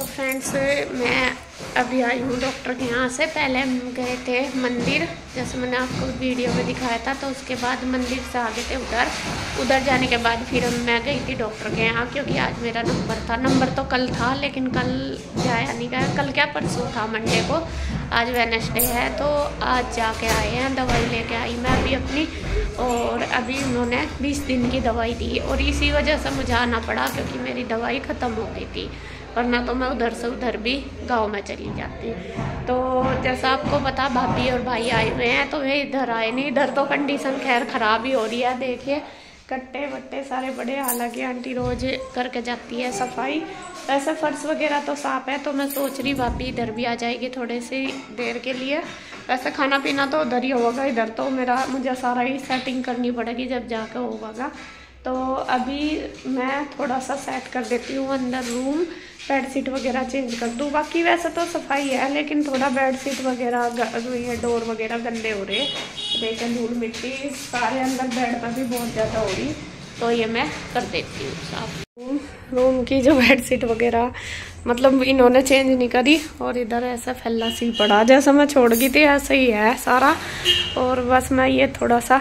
Friends, मैं अभी आई हूँ डॉक्टर के यहाँ से। पहले हम गए थे मंदिर, जैसे मैंने आपको वीडियो में दिखाया था। तो उसके बाद मंदिर से आ गए थे उधर जाने के बाद फिर मैं गई थी डॉक्टर के यहाँ, क्योंकि आज मेरा नंबर तो कल था, लेकिन कल जाया नहीं गया। कल क्या, परसों था मंडे को, आज वेडनेसडे है। तो आज जाके आए हैं, दवाई लेके आई मैं अभी अपनी। और अभी उन्होंने 20 दिन की दवाई दी और इसी वजह से मुझे आना पड़ा, क्योंकि मेरी दवाई ख़त्म हो गई थी, वरना तो मैं उधर से उधर भी गांव में चली जाती। तो जैसा आपको पता, भाभी और भाई आए हुए हैं, तो वे इधर आए नहीं। इधर तो कंडीशन खैर ख़राब ही हो रही है, देखिए कट्टे वट्टे सारे बड़े। हालांकि आंटी रोज करके जाती है सफाई। वैसे फर्श वगैरह तो साफ है, तो मैं सोच रही भाभी इधर भी आ जाएगी थोड़े सी देर के लिए। वैसे खाना पीना तो उधर ही होगा, इधर तो मुझे सारा ही सेटिंग करनी पड़ेगी जब जाकर होगा। तो अभी मैं थोड़ा सा सेट कर देती हूँ अंदर रूम, बेडशीट वगैरह चेंज कर दूँ। बाकी वैसे तो सफाई है, लेकिन थोड़ा बेडशीट वगैरह, ये डोर वगैरह गंदे हो रहे, देखें धूल मिट्टी सारे अंदर बेड पर भी बहुत ज़्यादा हो रही। तो ये मैं कर देती हूँ साफ। रूम की जो बेडशीट वगैरह मतलब इन्होंने चेंज नहीं करी, और इधर ऐसा फैला सी पड़ा, जैसा मैं छोड़ गई थी ऐसा ही है सारा। और बस मैं ये थोड़ा सा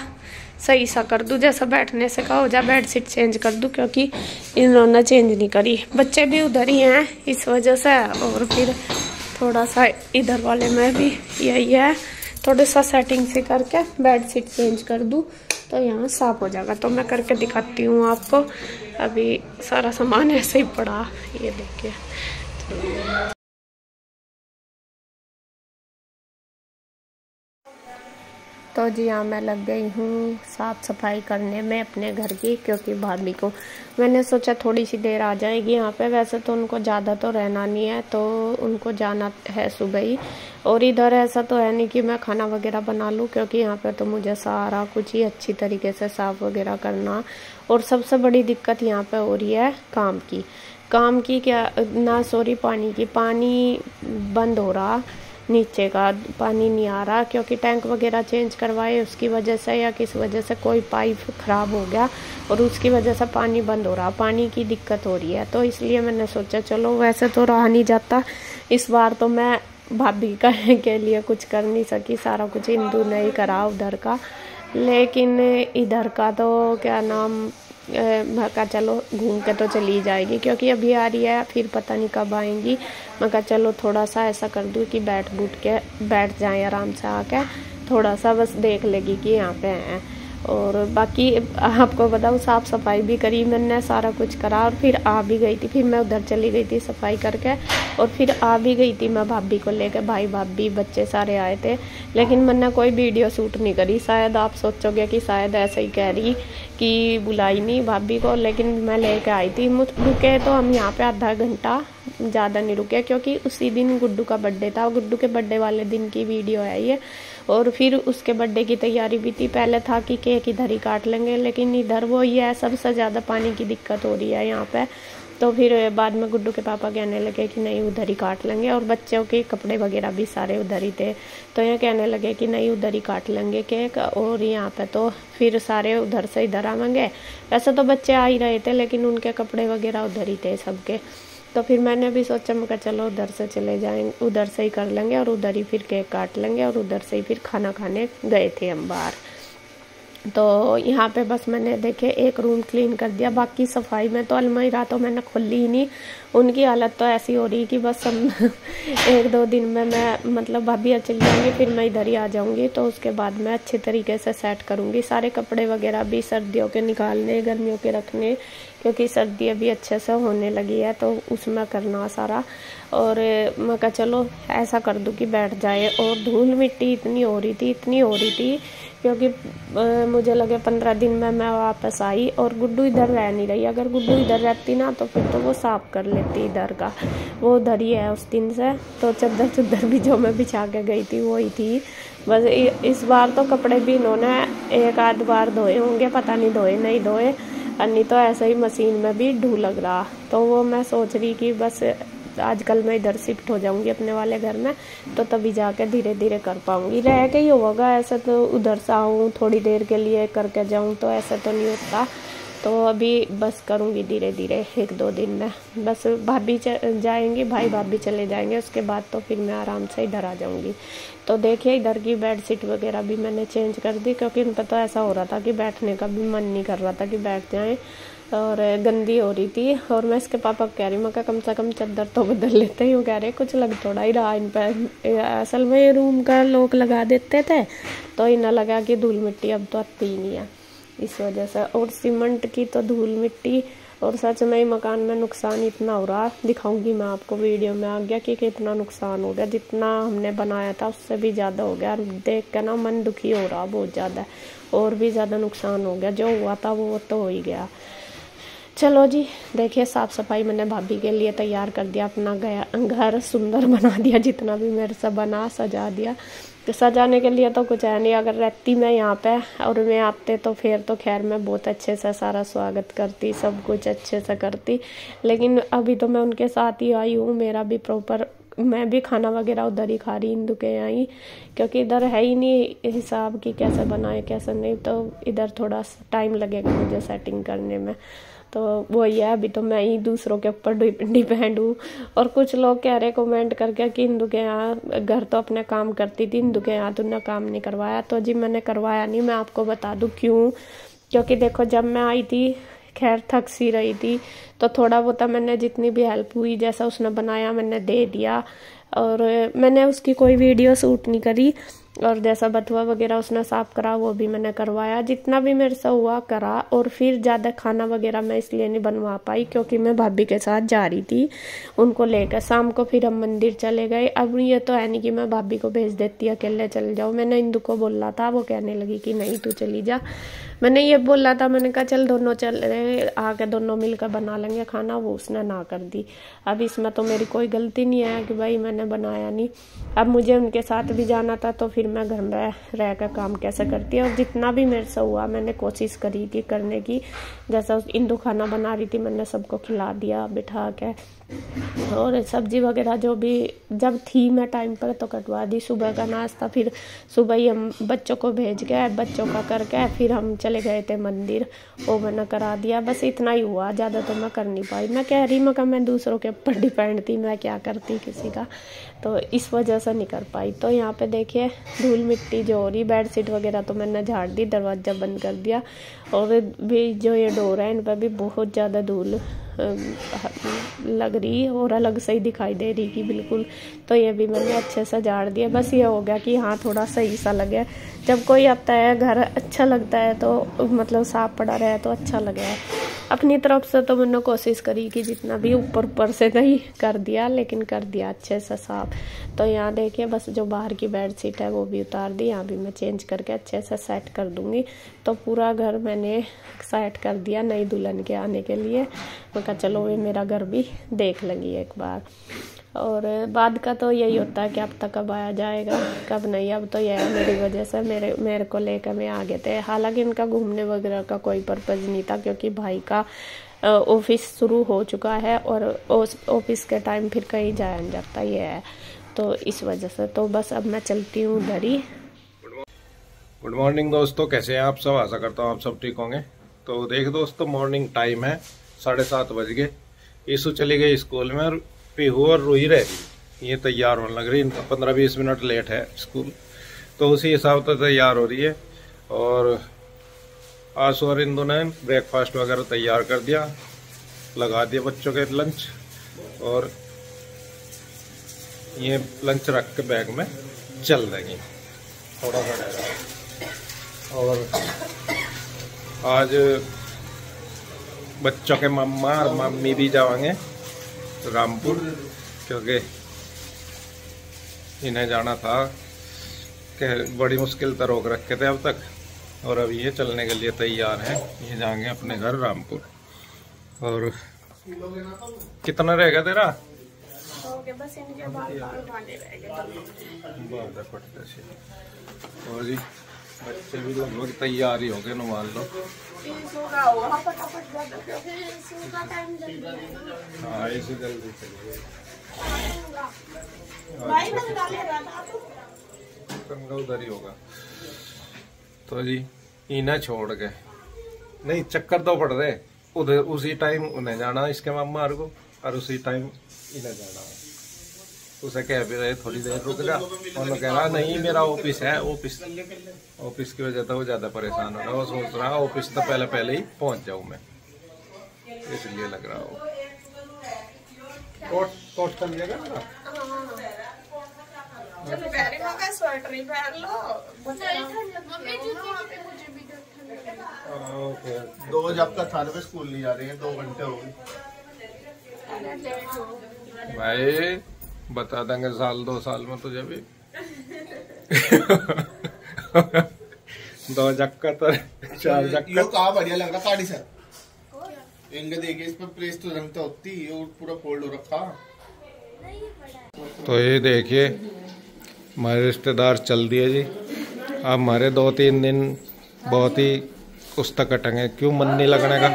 सही सा कर दूँ, जैसा बैठने से कहा हो जाए बेडशीट चेंज कर दूँ, क्योंकि इन्होंने चेंज नहीं करी। बच्चे भी उधर ही हैं इस वजह से। और फिर थोड़ा सा इधर वाले में भी यही है, थोड़ा सा सेटिंग से करके बेडशीट चेंज कर दूँ तो यहाँ साफ हो जाएगा। तो मैं करके दिखाती हूँ आपको। अभी सारा सामान ऐसे ही पड़ा, ये देखिए। तो जी हाँ, मैं लग गई हूँ साफ़ सफाई करने में अपने घर की, क्योंकि भाभी को मैंने सोचा थोड़ी सी देर आ जाएगी यहाँ पे। वैसे तो उनको ज़्यादा तो रहना नहीं है, तो उनको जाना है सुबह ही। और इधर ऐसा तो है नहीं कि मैं खाना वगैरह बना लूँ, क्योंकि यहाँ पे तो मुझे सारा कुछ ही अच्छी तरीके से साफ़ वगैरह करना। और सबसे बड़ी दिक्कत यहाँ पे हो रही है काम की क्या ना, सॉरी, पानी बंद हो रहा, नीचे का पानी नहीं आ रहा, क्योंकि टैंक वगैरह चेंज करवाए उसकी वजह से, या किस वजह से कोई पाइप ख़राब हो गया और उसकी वजह से पानी बंद हो रहा, पानी की दिक्कत हो रही है। तो इसलिए मैंने सोचा चलो, वैसे तो रहा नहीं जाता, इस बार तो मैं भाभी के लिए कुछ कर नहीं सकी, सारा कुछ इंदू ने ही करा उधर का। लेकिन इधर का तो क्या नाम, मैं कहा चलो घूम के तो चली जाएगी, क्योंकि अभी आ रही है, फिर पता नहीं कब आएंगी। मैं कहा चलो थोड़ा सा ऐसा कर दूँ कि बैठ जाए आराम से, आके थोड़ा सा बस देख लेगी कि यहाँ पे हैं। और बाकी आपको बताऊँ, साफ़ सफाई भी करी मैंने, सारा कुछ करा, और फिर आ भी गई थी। फिर मैं उधर चली गई थी सफाई करके, और फिर आ भी गई थी मैं भाभी को लेकर। भाई भाभी बच्चे सारे आए थे, लेकिन मैंने कोई वीडियो शूट नहीं करी। शायद आप सोचोगे कि शायद ऐसे ही कह रही कि बुलाई नहीं भाभी को, लेकिन मैं लेके आई थी। रुके तो हम यहाँ पे आधा घंटा, ज़्यादा नहीं रुके, क्योंकि उसी दिन गुड्डू का बर्थडे था। गुड्डू के बर्थडे वाले दिन की वीडियो है ये। और फिर उसके बर्थडे की तैयारी भी थी। पहले था कि केक इधर ही काट लेंगे, लेकिन इधर वो ये है, सबसे ज़्यादा पानी की दिक्कत हो रही है यहाँ पे। तो फिर बाद में गुड्डू के पापा कहने लगे कि नहीं उधर ही काट लेंगे, और बच्चों के कपड़े वगैरह भी सारे उधर ही थे, तो ये कहने लगे कि नहीं उधर ही काट लेंगे केक। और यहाँ पे तो फिर सारे उधर से इधर आवेंगे। वैसे तो बच्चे आ ही रहे थे, लेकिन उनके कपड़े वगैरह उधर ही थे सबके। तो फिर मैंने भी सोचा, मैं चलो उधर से चले जाएंगे, उधर से ही कर लेंगे, और उधर ही फिर केक काट लेंगे, और उधर से ही फिर खाना खाने गए थे हम बाहर। तो यहाँ पे बस मैंने देखे एक रूम क्लीन कर दिया। बाकी सफाई में तो अलमीरा तो मैंने खोली ही नहीं, उनकी हालत तो ऐसी हो रही कि बस हम 1-2 दिन में मैं मतलब भाभी चली जाएंगी, फिर मैं इधर ही आ जाऊंगी। तो उसके बाद मैं अच्छे तरीके से सेट करूंगी सारे कपड़े वगैरह भी, सर्दियों के निकालने, गर्मियों के रखने, क्योंकि सर्दी अभी अच्छे से होने लगी है, तो उसमें करना सारा। और मैं कहा चलो ऐसा कर दूँ कि बैठ जाए। और धूल मिट्टी इतनी हो रही थी, क्योंकि मुझे लगे 15 दिन में मैं वापस आई, और गुड्डू इधर रह नहीं रही। अगर गुड्डू इधर रहती ना, तो फिर तो वो साफ कर लेती इधर का, वो उधर ही है उस दिन से। तो चद्दर भी जो मैं बिछा के गई थी वही थी। बस इस बार तो कपड़े भी इन्होंने 1-आध बार धोए होंगे, पता नहीं धोए नहीं धोए, नहीं तो ऐसे ही मशीन में भी ढू लग रहा। तो वो मैं सोच रही कि बस आजकल मैं इधर शिफ्ट हो जाऊंगी अपने वाले घर में, तो तभी जाके धीरे धीरे कर पाऊंगी। रह के ही होगा, ऐसा तो उधर से आऊँ थोड़ी देर के लिए करके जाऊँ, तो ऐसा तो नहीं होता। तो अभी बस करूँगी धीरे धीरे 1-2 दिन में। बस भाभी जाएंगी, भाई भाभी चले जाएंगे, उसके बाद तो फिर मैं आराम से इधर आ जाऊँगी। तो देखिए इधर की बेडशीट वगैरह भी मैंने चेंज कर दी, क्योंकि इन पर तो ऐसा हो रहा था कि बैठने का भी मन नहीं कर रहा था कि बैठ जाएँ, और गंदी हो रही थी। और मैं इसके पापा को कह रही, मैं कम से कम चादर तो बदल लेते ही। कह रहे कुछ लग थोड़ा ही रहा इन पर, असल में रूम का लॉक लगा देते थे तो इन्हें लगा कि धूल मिट्टी अब तो आती ही नहीं है इस वजह से। और सीमेंट की तो धूल मिट्टी, और सच में मकान में नुकसान इतना हो रहा, दिखाऊंगी मैं आपको वीडियो में आ गया कि कितना नुकसान हो गया। जितना हमने बनाया था उससे भी ज़्यादा हो गया, देख कर ना मन दुखी हो रहा बहुत ज़्यादा, और भी ज़्यादा नुकसान हो गया। जो हुआ था वो तो हो ही गया। चलो जी, देखिए साफ़ सफाई मैंने भाभी के लिए तैयार कर दिया, अपना घर सुंदर बना दिया, जितना भी मेरे से बना सजा दिया। तो सजाने के लिए तो कुछ है नहीं, अगर रहती मैं यहाँ पे और मैं आते तो फिर तो खैर मैं बहुत अच्छे से सारा स्वागत करती, सब कुछ अच्छे से करती। लेकिन अभी तो मैं उनके साथ ही आई हूँ, मेरा भी प्रॉपर, मैं भी खाना वगैरह उधर ही खा रही इंदु के यहाँ ही, क्योंकि इधर है ही नहीं हिसाब की कैसे बनाए कैसे नहीं, तो इधर थोड़ा टाइम लगेगा मुझे सेटिंग करने में। तो वही है, अभी तो मैं ही दूसरों के ऊपर डिपेंड हूँ। और कुछ लोग कह रहे कमेंट करके कि इंदु के यहाँ घर तो अपने काम करती थी, इंदु के यहाँ तुमने काम नहीं करवाया। तो जी मैंने करवाया नहीं, मैं आपको बता दूँ क्यों। क्योंकि देखो जब मैं आई थी खैर थक सी रही थी, तो थोड़ा बहुत मैंने जितनी भी हेल्प हुई, जैसा उसने बनाया मैंने दे दिया, और मैंने उसकी कोई वीडियो शूट नहीं करी। और जैसा बथुआ वगैरह उसने साफ करा वो भी मैंने करवाया, जितना भी मेरे से हुआ करा। और फिर ज़्यादा खाना वगैरह मैं इसलिए नहीं बनवा पाई क्योंकि मैं भाभी के साथ जा रही थी उनको लेकर। शाम को फिर हम मंदिर चले गए। अब ये तो है नहीं कि मैं भाभी को भेज देती अकेले चले जाओ, मैंने इंदु को बोला था, वो कहने लगी कि नहीं तू चली जा। मैंने ये बोला था, मैंने कहा चल दोनों चल रहे आके दोनों मिलकर बना लेंगे खाना, वो उसने ना कर दी। अब इसमें तो मेरी कोई गलती नहीं है कि भाई मैंने बनाया नहीं। अब मुझे उनके साथ भी जाना था तो फिर मैं घर में रह कर काम कैसे करती है। और जितना भी मेरे से हुआ मैंने कोशिश करी थी करने की, जैसा इंदु खाना बना रही थी मैंने सबको खिला दिया बिठा के, और सब्जी वगैरह जो भी जब थी मैं टाइम पर तो कटवा दी। सुबह का नाश्ता फिर सुबह ही हम बच्चों को भेज गए, बच्चों का करके फिर हम चले गए थे मंदिर, वो मैंने करा दिया। बस इतना ही हुआ, ज़्यादा तो मैं कर नहीं पाई। मैं कह रही मैं दूसरों के ऊपर डिपेंड थी, मैं क्या करती किसी का, तो इस वजह से नहीं कर पाई। तो यहाँ पे देखिए धूल मिट्टी जो हो रही, बेडशीट वगैरह तो मैंने झाड़ दी, दरवाज़ा बंद कर दिया। और भी जो ये डोर है इन पर भी बहुत ज़्यादा धूल लग रही और अलग से ही दिखाई दे रही कि बिल्कुल। तो ये भी मैंने अच्छे से झाड़ दिया। बस ये हो गया कि हाँ थोड़ा सही सा लगे, जब कोई आता है घर अच्छा लगता है, तो मतलब साफ पड़ा रहे तो अच्छा लगे। अपनी तरफ से तो मैंने कोशिश करी कि जितना भी ऊपर से नहीं कर दिया, लेकिन कर दिया अच्छे से साफ। तो यहाँ देखिए बस जो बाहर की बेडशीट है वो भी उतार दी, यहाँ भी मैं चेंज करके अच्छे से सेट कर दूंगी। तो पूरा घर मैंने सेट कर दिया नई दुल्हन के आने के लिए। मैं कहा चलो वे मेरा घर भी देख लेंगी एक बार। और बाद का तो यही होता है कि अब तक कब आया जाएगा कब नहीं। अब तो यह है मेरी वजह से मेरे को लेकर मैं आ गए थे। हालांकि इनका घूमने वगैरह का कोई पर्पज़ नहीं था, क्योंकि भाई का ऑफिस शुरू हो चुका है और ऑफिस के टाइम फिर कहीं जाया नहीं जाता, ये है तो इस वजह से। तो बस अब मैं चलती हूँ उधर ही। गुड मॉर्निंग दोस्तों, कैसे हैं आप सब? आशा करता हूँ आप सब ठीक होंगे। तो देख दोस्तों, मॉर्निंग टाइम है, 7:30 बज गए। ईशु चली गई स्कूल में और पीहू और रूही रह रही, ये तैयार होने लग रही। इनका 15-20 मिनट लेट है स्कूल, तो उसी हिसाब से तैयार हो रही है। और आशु और इंदु ने ब्रेकफास्ट वगैरह तैयार कर दिया, लगा दिया बच्चों के लंच, और ये लंच रख के बैग में चल देंगी थोड़ा सा। और आज बच्चों के मम्मा और मम्मी भी जाएंगे रामपुर, क्योंकि इन्हें जाना था कि बड़ी मुश्किल से रोक रखे थे अब तक, और अब ये चलने के लिए तैयार हैं। ये जाएंगे अपने घर रामपुर। और कितना रहेगा तेरा? बस इनके बाल और जी बच्चे भी लोग तैयार ही हो गए, नुमान लो। हाँ इसी जल्दी चलिए, उधर ही होगा। तो जी इन्हें छोड़ के नहीं चक्कर तो पड़ रहे उधर, उसी टाइम उन्हें जाना इसके मामा को और उसी टाइम इन्हें जाना। उसे कह भी रहे थोड़ी देर रुक जा, और कह रहा नहीं मेरा ऑफिस है, ऑफिस की वजह से वो ज्यादा परेशान हो रहा है। वो सोच रहा ऑफिस तो पहले ही पहुंच जाऊं मैं, इसलिए लग रहा हो। कोट चल जाएगा ना, स्वेटर ही पहन लो। ओके, 2 बजे आपका थाने पे स्कूल नहीं जा रही है, 2 घंटे हो गए भाई, बता देंगे 1-2 साल में तुझे भी। 2 चक्कर तो 4 चक्कर। यो कहाँ बढ़िया लग रहा काड़ी से इनके देखिए, इस पर प्रेस तो रंगता होती ये पूरा फोल्ड हो रखा। तो ये देखिए हमारे रिश्तेदार चल दिए जी। अब हमारे 2-3 दिन बहुत ही पुस्तक कटेंगे। क्यों मन नहीं लगने का?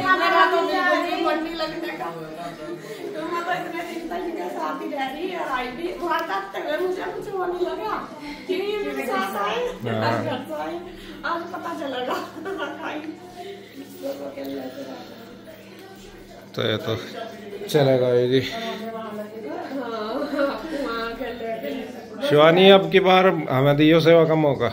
तो ये तो चलेगा ये जी। शिवानी अब की बार हमें दियो सेवा का मौका।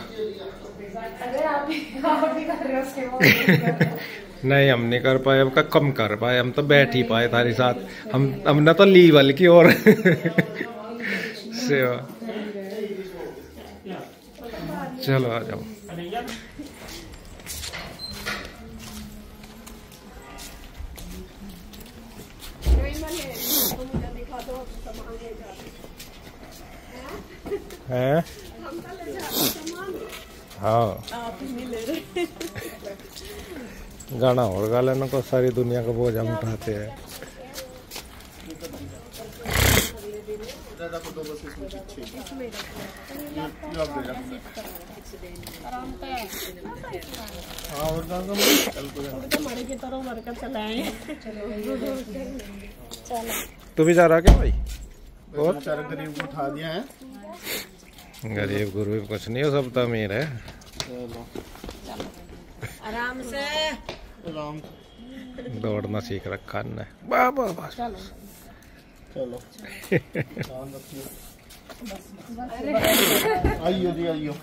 नहीं हम नहीं कर पाए, अब का कम कर पाए, हम तो बैठ ही पाए तारी साथ। हमने तो ली बल्कि और सेवा। चलो आ जाओ। हैं? हाँ गाना और गा लेना को, सारी दुनिया का बोझ हम उठाते हैं। तू भी जा रहा क्या भाई? और गरीब को उठा दिया है। गरीब गुरु कुछ नहीं हो, सब तो अमीर है। आराम से दौड़ना सीख रखा है। बाबा चलो आइयो जी आइयो।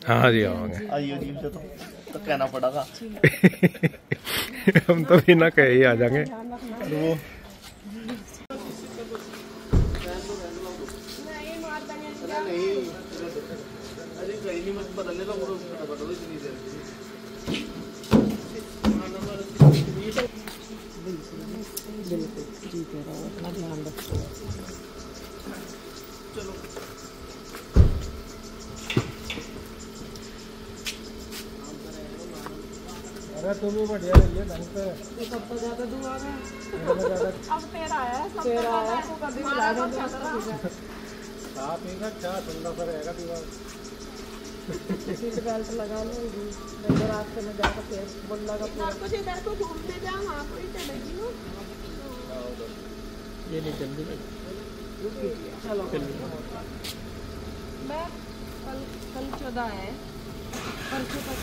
हाँ जी आओगे। आइयो जी से तो कहना पड़ेगा। हम तो बिना कहे ही आ जाएंगे। वो नहीं मत बदलने का बदलो इतनी देर। बिल्कुल ठीक है, अपना ध्यान रखो। चलो अरे तुम भी बढ़िया रहिए ढंग से। सब तो ज्यादा दुआ है। अब तेरा है, सब तेरा है। कभी मिला दो चाह पीगा, चाह ठंडा सा रहेगा दीवार। सीट बेल्ट लगा लो, देखो रास्ते में जाकर फिर बोला का पूरा कुछ इधर को घूमने जा, वहाँ कोई चलेगी ना। ये नहीं जल्दी चलो मैं कल 14 है, परसों तक